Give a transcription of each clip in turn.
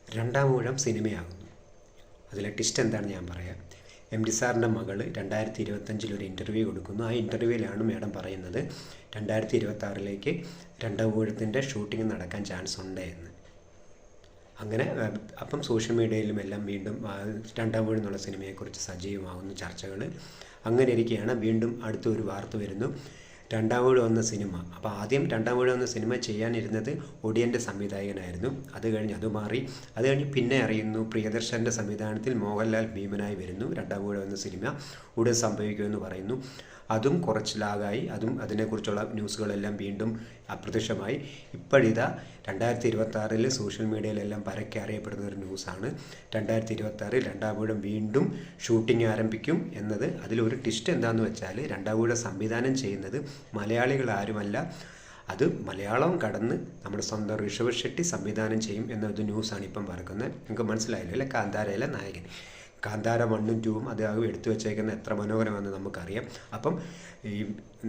രണ്ടാം ഊഴം സിനിമയാകുന്നു. അതിലെ ട്വിസ്റ്റ് എന്താണെന്ന് ഞാൻ പറയാം. എം.ടി. സാറിൻ്റെ മകൾ 2025 ഒരു ഇൻ്റർവ്യൂ കൊടുക്കുന്നു. ആ ഇൻ്റർവ്യൂവിലാണ് മേഡം പറയുന്നത് 2026 രണ്ടാം ഊഴത്തിൻ്റെ ഷൂട്ടിംഗ് നടക്കാൻ ചാൻസ് ഉണ്ട് എന്ന്. അങ്ങനെ അപ്പം സോഷ്യൽ മീഡിയയിലും എല്ലാം വീണ്ടും രണ്ടാം ഊഴം എന്നുള്ള സിനിമയെക്കുറിച്ച് സജീവമാകുന്നു ചർച്ചകൾ. അങ്ങനെ ഇരിക്കുകയാണ് വീണ്ടും അടുത്തൊരു വാർത്ത വരുന്നു. രണ്ടാം ഊഴം എന്ന സിനിമ. അപ്പോൾ ആദ്യം രണ്ടാം ഊഴം എന്ന സിനിമ ചെയ്യാനിരുന്നത് ഒടിയൻ്റെ സംവിധായകനായിരുന്നു. അത് കഴിഞ്ഞ് അത് മാറി. അത് കഴിഞ്ഞ് പിന്നെ അറിയുന്നു പ്രിയദർശൻ്റെ സംവിധാനത്തിൽ മോഹൻലാൽ ഭീമനായി വരുന്നു. രണ്ടാം ഊഴം എന്ന സിനിമ ഉടൻ സംഭവിക്കുമെന്ന് പറയുന്നു. അതും കുറച്ച് ലാഗായി. അതിനെക്കുറിച്ചുള്ള ന്യൂസുകളെല്ലാം വീണ്ടും അപ്രത്യക്ഷമായി. ഇപ്പോഴിതാ 2026 സോഷ്യൽ മീഡിയയിലെല്ലാം പരക്കെ അറിയപ്പെടുന്ന ഒരു ന്യൂസാണ് 2026 രണ്ടാം ഊഴം വീണ്ടും ഷൂട്ടിംഗ് ആരംഭിക്കും എന്നത്. അതിലൊരു ട്വിസ്റ്റ് എന്താണെന്ന് വെച്ചാൽ രണ്ടാം ഊഴം സംവിധാനം ചെയ്യുന്നത് മലയാളികൾ ആരുമല്ല, അത് മലയാളം കടന്ന് നമ്മുടെ സ്വന്തം ഋഷഭ് ഷെട്ടി സംവിധാനം ചെയ്യും എന്നൊരു ന്യൂസാണ് ഇപ്പം പറക്കുന്നത്. നിങ്ങൾക്ക് മനസ്സിലായല്ലോ അല്ലേ? കാന്താരയിലെ നായകൻ. കാന്താര 1ഉം 2ഉം അത് എടുത്തു വെച്ചേക്കുന്ന എത്ര മനോഹരമാണെന്ന് നമുക്കറിയാം. അപ്പം ഈ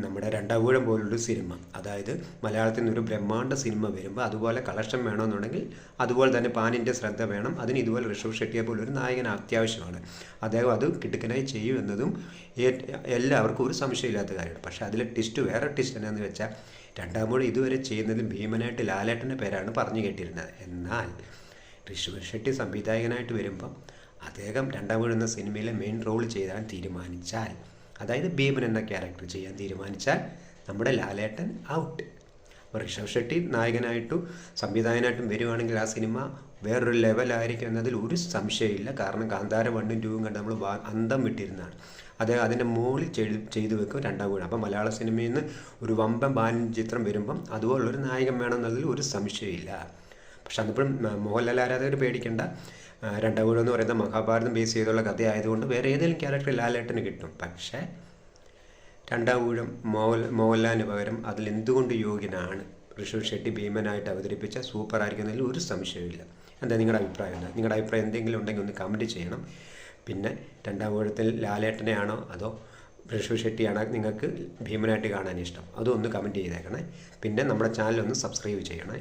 നമ്മുടെ രണ്ടാം ഊഴം പോലുള്ളൊരു സിനിമ, അതായത് മലയാളത്തിൽ നിന്നൊരു ബ്രഹ്മാണ്ഡ സിനിമ വരുമ്പോൾ അതുപോലെ കളക്ഷൻ വേണമെന്നുണ്ടെങ്കിൽ അതുപോലെ തന്നെ പാനിൻ്റെ ശ്രദ്ധ വേണം. അതിന് ഇതുപോലെ ഋഷഭ് ഷെട്ടിയെ പോലൊരു നായകൻ അത്യാവശ്യമാണ്. അദ്ദേഹം അത് കിടുക്കനായി ചെയ്യും എന്നതും എല്ലാവർക്കും ഒരു സംശയമില്ലാത്ത കാര്യമാണ്. പക്ഷേ അതിലെ ട്വിസ്റ്റ്, വേറെ ട്വിസ്റ്റ് എന്നാന്ന് വെച്ചാൽ രണ്ടാം ഊഴം ഇതുവരെ ചെയ്യുന്നത് ഭീമനായിട്ട് ലാലേട്ടൻ്റെ പേരാണ് പറഞ്ഞു കേട്ടിരുന്നത്. എന്നാൽ ഋഷഭ് ഷെട്ടി സംവിധായകനായിട്ട് വരുമ്പം അദ്ദേഹം രണ്ടാം ഊഴം എന്ന സിനിമയിലെ മെയിൻ റോൾ ചെയ്യാൻ തീരുമാനിച്ചാൽ, അതായത് ഭീമൻ എന്ന ക്യാരക്ടർ ചെയ്യാൻ തീരുമാനിച്ചാൽ നമ്മുടെ ലാലേട്ടൻ ഔട്ട്. അപ്പോൾ ഋഷഭ് ഷെട്ടി നായകനായിട്ടും സംവിധായകനായിട്ടും വരുവാണെങ്കിൽ ആ സിനിമ വേറൊരു ലെവലായിരിക്കും എന്നതിൽ ഒരു സംശയമില്ല. കാരണം കാന്താര 1ഉം 2ഉം കണ്ട് നമ്മൾ അന്തം വിട്ടിരുന്നതാണ്. അദ്ദേഹം അതിൻ്റെ മുകളിൽ ചെയ്തു വെക്കും രണ്ടാം ഊഴം. അപ്പം മലയാള സിനിമയിൽ നിന്ന് ഒരു വമ്പൻ ബാൻ ചിത്രം വരുമ്പം അതുപോലുള്ളൊരു നായകൻ വേണം എന്നതിൽ ഒരു സംശയമില്ല. പക്ഷെ അതിപ്പോഴും മോഹൻലാൽ ആരാധകർ പേടിക്കേണ്ട. രണ്ടാം ഊഴം എന്ന് പറയുന്ന മഹാഭാരതം ബേസ് ചെയ്തുള്ള കഥയായതുകൊണ്ട് വേറെ ഏതെങ്കിലും ക്യാരക്ടർ ലാലേട്ടന് കിട്ടും. പക്ഷേ രണ്ടാം ഊഴം മോഹൻലാലിന് പകരം അതിലെന്തുകൊണ്ട് യോഗ്യനാണ് ഋഷഭ് ഷെട്ടി ഭീമനായിട്ട് അവതരിപ്പിച്ച സൂപ്പറായിരിക്കുന്നതിൽ ഒരു സംശയമില്ല. എന്താ നിങ്ങളുടെ അഭിപ്രായം? എന്താ നിങ്ങളുടെ അഭിപ്രായം? എന്തെങ്കിലും ഉണ്ടെങ്കിൽ ഒന്ന് കമൻറ്റ് ചെയ്യണം. പിന്നെ രണ്ടാം ഊഴത്തിൽ ലാലേട്ടനെയാണോ അതോ ഋഷഭ് ഷെട്ടിയാണോ നിങ്ങൾക്ക് ഭീമനായിട്ട് കാണാൻ ഇഷ്ടം? അതൊന്ന് കമൻറ്റ് ചെയ്തേക്കണേ. പിന്നെ നമ്മുടെ ചാനലൊന്ന് സബ്സ്ക്രൈബ് ചെയ്യണേ.